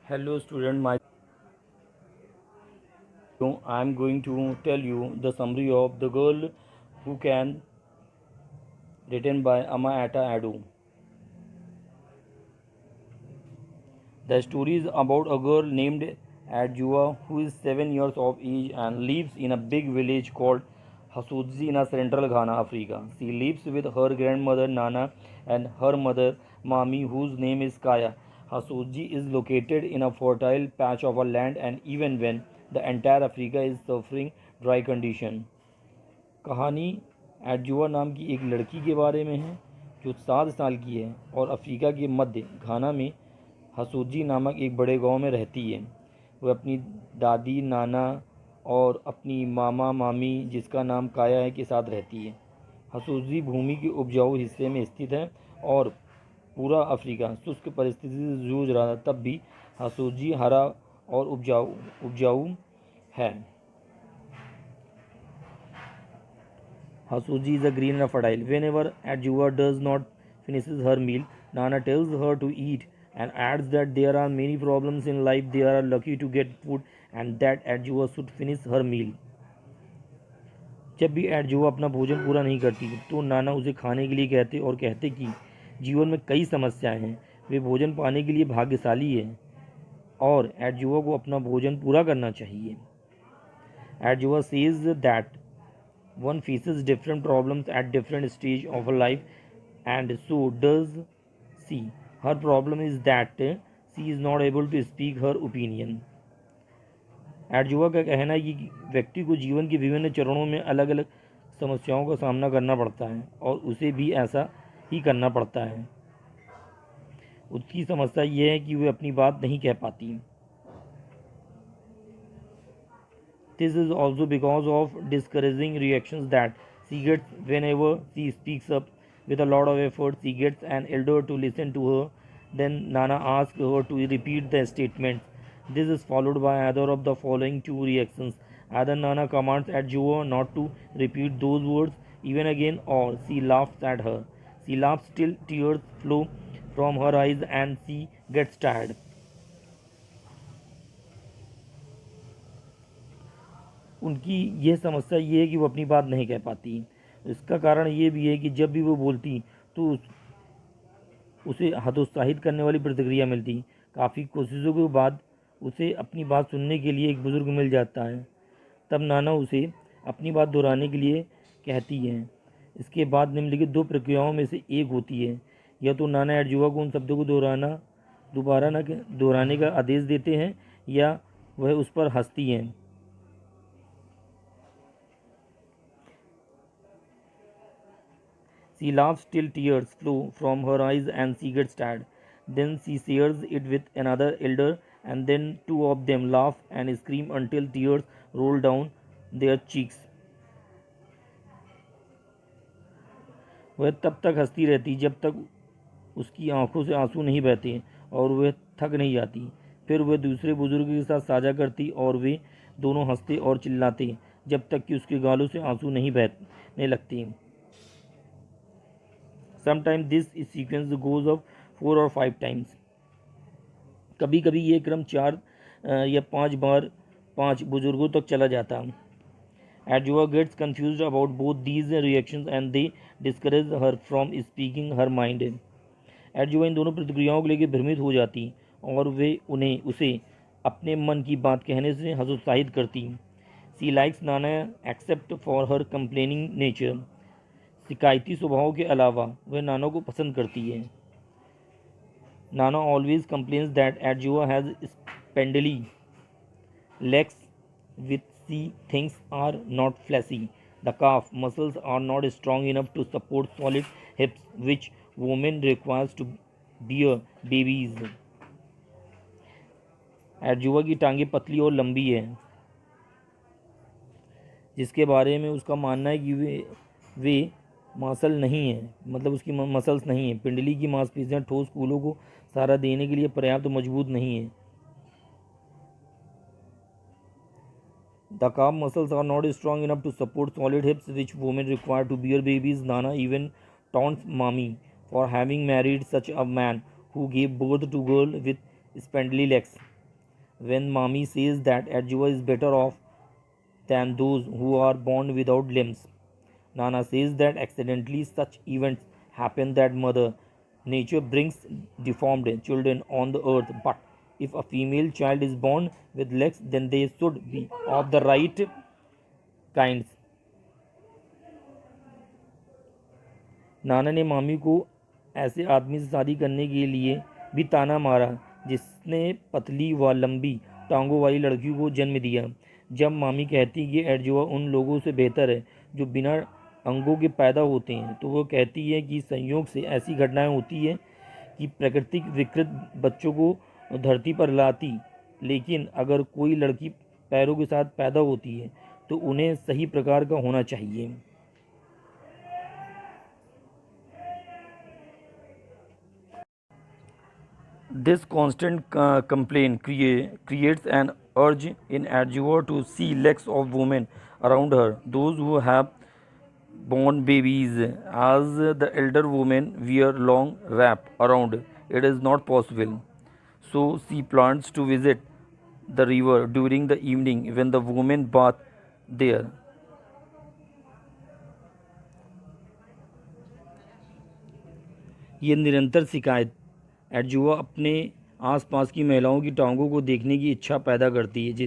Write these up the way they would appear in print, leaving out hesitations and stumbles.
Hello student, I am going to tell you the summary of The Girl Who Can, written by Ama Ata Adu. The story is about a girl named Adjua who is 7 years of age and lives in a big village called Hasudzi in central Ghana, Africa. She lives with her grandmother Nana and her mother Mami, whose name is Kaya. Hasudzi is located in a fertile patch of land, and even when the entire Africa is suffering dry condition. कहानी एडजुआ नाम की एक लड़की के बारे में है जो 7 साल की है और अफ्रीका के मध्य घाना में हसूजी नामक एक बड़े गांव में रहती है। वह अपनी दादी नाना और अपनी मामा मामी जिसका नाम काया है के साथ रहती है। हसूजी भूमि के उपजाऊ हिस्से में स्थित है और पूरा अफ्रीका शुष्क परिस्थिति से जूझ रहा था, तब भी हसूजी हरा और उपजाऊ है। Hasuji is a green and fertile. Whenever Adjua does not finishes her meal, Nana tells her to eat and adds that there are many problems in life. They are lucky to get food and that Adjua should finish her meal. जब भी एडजुआ अपना भोजन पूरा नहीं करती तो नाना उसे खाने के लिए कहते और कहते कि जीवन में कई समस्याएं हैं, वे भोजन पाने के लिए भाग्यशाली है और एडजुआ को अपना भोजन पूरा करना चाहिए। Adjoa says that one faces different problems at different stage of her life, and so does she. Her problem is that she is not able to speak her opinion. एडजुआ का कहना है कि व्यक्ति को जीवन के विभिन्न चरणों में अलग अलग समस्याओं का सामना करना पड़ता है और उसे भी ऐसा ही करना पड़ता है। उसकी समस्या यह है कि वह अपनी बात नहीं कह पाती। This is also because of discouraging reactions that she gets whenever she speaks up with a lot of effort. She gets an elder to listen to her. Then Nana asks her to repeat the statements. This is followed by either of the following two reactions. Either Nana commands at Joe not to repeat those words even again, or she laughs at her. She laughs till tears flow from her eyes and she gets tired. उनकी यह समस्या ये है कि वो अपनी बात नहीं कह पाती। इसका कारण ये भी है कि जब भी वो बोलती तो उसे हतोत्साहित करने वाली प्रतिक्रिया मिलती। काफ़ी कोशिशों के बाद उसे अपनी बात सुनने के लिए एक बुज़ुर्ग मिल जाता है। तब नाना उसे अपनी बात दोहराने के लिए कहती है। इसके बाद निम्नलिखित दो प्रक्रियाओं में से एक होती है, या तो नाना एडजुआ को उन शब्दों को दोबारा न दोहराने का आदेश देते हैं या वह उस पर हंसती हैं। She laughs till tears flow from her eyes and she gets tired. Then she shares it with another elder, and then two of them laugh and scream until tears roll down their cheeks. वह तब तक हंसती रहती जब तक उसकी आंखों से आंसू नहीं बहते और वह थक नहीं जाती। फिर वह दूसरे बुजुर्ग के साथ साझा करती और वे दोनों हंसते और चिल्लाते जब तक कि उसके गालों से आंसू नहीं बहने लगते। Sometimes this sequence goes of 4 or 5 times. कभी कभी ये क्रम 4 या 5 बार 5 बुजुर्गों तक चला जाता। Adjua gets confused about both these reactions and they discourage her from speaking her mind. Adjua इन दोनों प्रतिक्रियाओं को लेकर भ्रमित हो जाती और वे उसे अपने मन की बात कहने से हतोत्साहित करती। She likes Nana except for her complaining nature. शिकायती स्वभाव के अलावा वह नाना को पसंद करती है। Nana always complains that Adjoa has spindly legs which she thinks are not fleshy. The calf muscles are not strong enough to support solid hips which women requires to bear babies. एडजुआ की टांगें पतली और लंबी हैं, जिसके बारे में उसका मानना है कि वे मसल नहीं है, मतलब उसकी मसल्स नहीं है। पिंडली की मांसपेशियां ठोस कूलों को सहारा देने के लिए पर्याप्त मजबूत नहीं है। The calf muscles are not strong enough to support solid hips which women require to bear babies. Nana even taunts Mami for having married such a man who gave birth to girl with spindly legs. When mommy says that Adjua is better off than those who are born without limbs, Nana says that accidentally such events happen that mother nature brings deformed children on the earth, but if a female child is born with legs, then they should be of the right kinds. नाना ने मामी को ऐसे आदमी से शादी करने के लिए भी ताना मारा जिसने पतली व लंबी टांगों वाली लड़की को जन्म दिया। जब मामी कहती कि एडजुआ उन लोगों से बेहतर है जो बिना अंगों के पैदा होते हैं, तो वो कहती है कि संयोग से ऐसी घटनाएं होती है कि प्राकृतिक विकृत बच्चों को धरती पर लाती, लेकिन अगर कोई लड़की पैरों के साथ पैदा होती है तो उन्हें सही प्रकार का होना चाहिए। This constant complaint creates an urge in Adjua to see legs of women around her, those who have born babies. As the elder women wear long wrap around, it is not possible. So she plans to visit the river during the evening when the women bath there. ये निरंतर शिकायत एडजुआ अपने आसपास की महिलाओं की टांगों को देखने की इच्छा पैदा करती है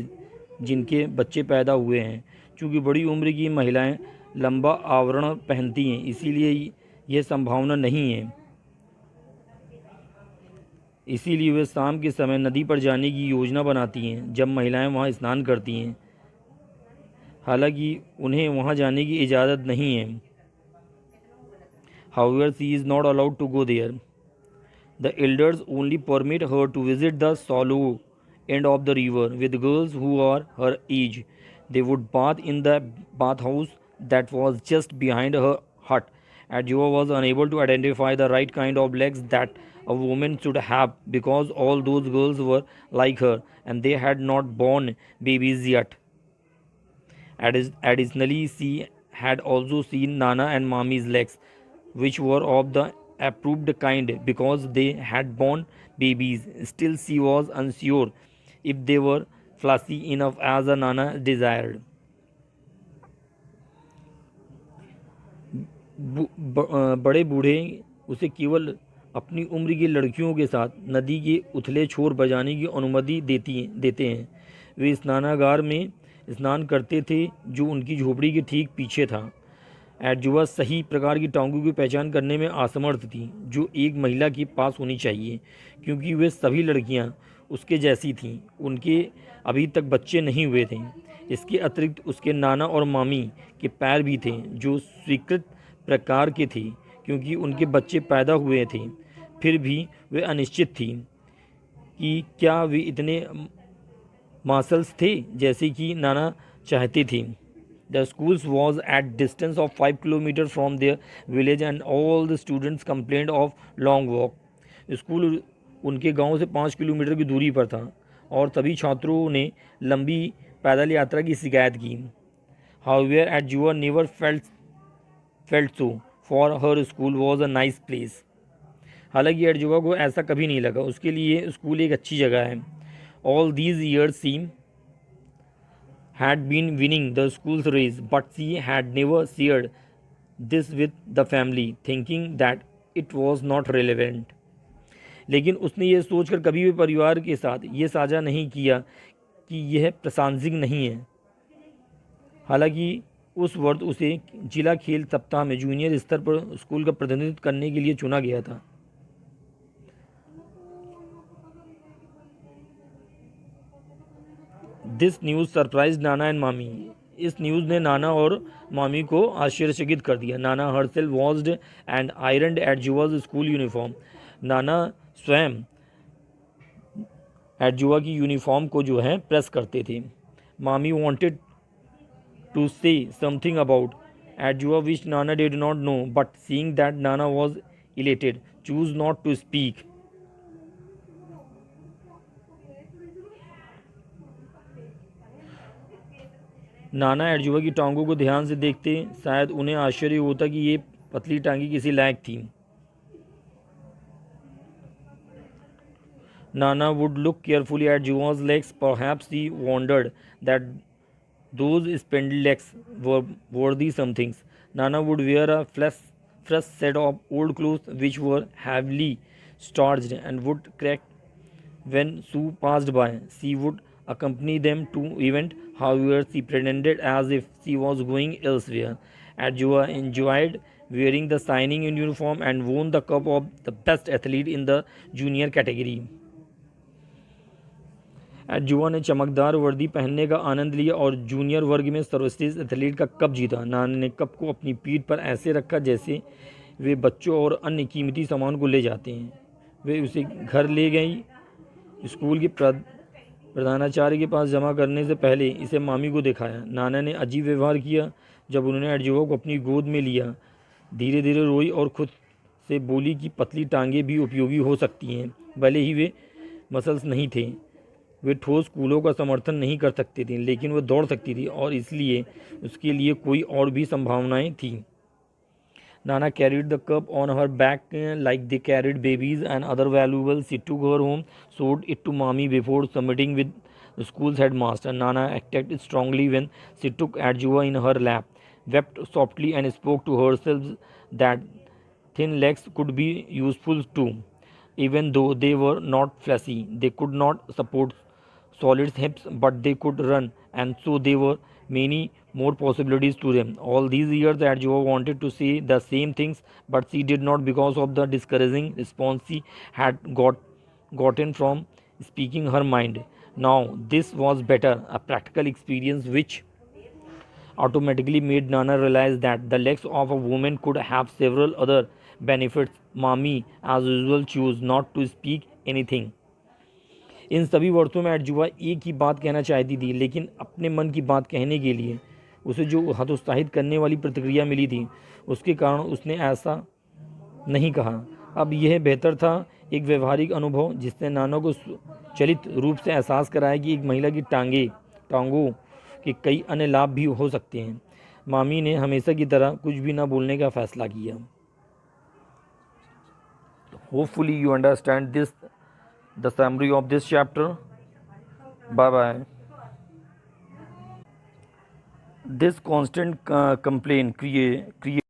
जिनके बच्चे पैदा हुए हैं। चूँकि बड़ी उम्र की महिलाएं लंबा आवरण पहनती हैं, इसीलिए यह संभावना नहीं है। इसीलिए वे शाम के समय नदी पर जाने की योजना बनाती हैं जब महिलाएं वहां स्नान करती हैं, हालांकि उन्हें वहां जाने की इजाज़त नहीं है। However, she is not allowed to go there. The elders only permit her to visit the shallow end of the river with girls who are her age. They would bath in the bathhouse that was just behind her hut. Adjua was unable to identify the right kind of legs that a woman should have because all those girls were like her and they had not born babies yet. Additionally, she had also seen Nana and Mommy's legs, which were of the approved kind because they had born babies. Still, she was unsure if they were flashy enough as a Nana desired. बड़े बूढ़े उसे केवल अपनी उम्र की लड़कियों के साथ नदी के उथले छोर बजाने की अनुमति देते हैं। वे स्नानागार में स्नान करते थे जो उनकी झोपड़ी के ठीक पीछे था। एडजुआ सही प्रकार की टांगों की पहचान करने में असमर्थ थी जो एक महिला के पास होनी चाहिए, क्योंकि वे सभी लड़कियां उसके जैसी थीं। उनके अभी तक बच्चे नहीं हुए थे। इसके अतिरिक्त उसके नाना और मामी के पैर भी थे जो स्वीकृत प्रकार के थे क्योंकि उनके बच्चे पैदा हुए थे। फिर भी वे अनिश्चित थी कि क्या वे इतने मासल्स थे जैसे कि नाना चाहते थे। The school was at distance of 5 kilometers from their village and all the students complained of long walk. School उनके गांव से 5 किलोमीटर की दूरी पर था और सभी छात्रों ने लंबी पैदल यात्रा की शिकायत की। However, Adjua never felt so, for her school was a nice place. हालांकि एडजुआ को ऐसा कभी नहीं लगा, उसके लिए स्कूल एक अच्छी जगह है। All these years she had been winning the school's race, but she had never shared this with the family, thinking that it was not relevant. लेकिन उसने ये सोचकर कभी भी परिवार के साथ ये साझा नहीं किया कि यह प्रासंगिक नहीं है। हालांकि उस वर्ष उसे जिला खेल सप्ताह में जूनियर स्तर पर स्कूल का प्रतिनिधित्व करने के लिए चुना गया था। This news surprise Nana and मामी। इस न्यूज़ ने नाना और मामी को आश्चर्यचकित कर दिया। Nana herself washed and ironed Adjoa's school uniform. Nana स्वयं एडजुआ की यूनिफॉर्म को जो है प्रेस करते थे। Mami wanted to say something about Adjoa which Nana did not know, but seeing that Nana was elated choose not to speak. Nana Adjoa की टांगों को ध्यान से देखते, शायद उन्हें आश्चर्य होता कि ये पतली टांगी किसी लायक थी। Nana would look carefully at Juva's legs. Perhaps he wondered that those spindly legs were worthy somethings. Nana would wear a fresh set of old clothes which were heavily starched and would crack when Sue passed by. She would accompany them to event, however, she pretended as if she was going elsewhere. Adjua enjoyed wearing the shining uniform and won the cup of the best athlete in the junior category. एडजुआ ने चमकदार वर्दी पहनने का आनंद लिया और junior वर्ग में सर्वश्रेष्ठ एथलीट का कप जीता। नाना ने कप को अपनी पीठ पर ऐसे रखा जैसे वे बच्चों और अन्य कीमती सामान को ले जाते हैं। वे उसे घर ले गई। स्कूल के प्रधानाचार्य के पास जमा करने से पहले इसे मामी को दिखाया। नाना ने अजीब व्यवहार किया जब उन्होंने एडजुआ को अपनी गोद में लिया। धीरे धीरे रोई और खुद से बोली कि पतली टांगें भी उपयोगी हो सकती हैं। भले ही वे मसल्स नहीं थे, वे ठोस कूलों का समर्थन नहीं कर सकते थे, लेकिन वह दौड़ सकती थी और इसलिए उसके लिए कोई और भी संभावनाएं थी। Nana carried the cup on her back like they carried babies and other valuables. She took her home, showed it to mommy before submitting with the school's headmaster. Nana acted strongly when she took Adjua in her lap, wept softly and spoke to herself that thin legs could be useful too. Even though they were not fleshy, they could not support solid hips, but they could run, and so there were many more possibilities to them. All these years, Adjua wanted to say the same things, but she did not because of the discouraging response she had gotten from speaking her mind. Now, this was better, a practical experience which automatically made Nana realize that the legs of a woman could have several other benefits. Mommy, as usual, chose not to speak anything. इन सभी वर्षों में एडजुआ एक ही बात कहना चाहती थी, लेकिन अपने मन की बात कहने के लिए उसे जो हतोत्साहित करने वाली प्रतिक्रिया मिली थी, उसके कारण उसने ऐसा नहीं कहा। अब यह बेहतर था, एक व्यवहारिक अनुभव जिसने नाना को चलित रूप से एहसास कराया कि एक महिला की टांगों के कई अन्य लाभ भी हो सकते हैं। मामी ने हमेशा की तरह कुछ भी न बोलने का फैसला किया। Hopefully you understand this the summary of this chapter. Bye bye. This constant complaint create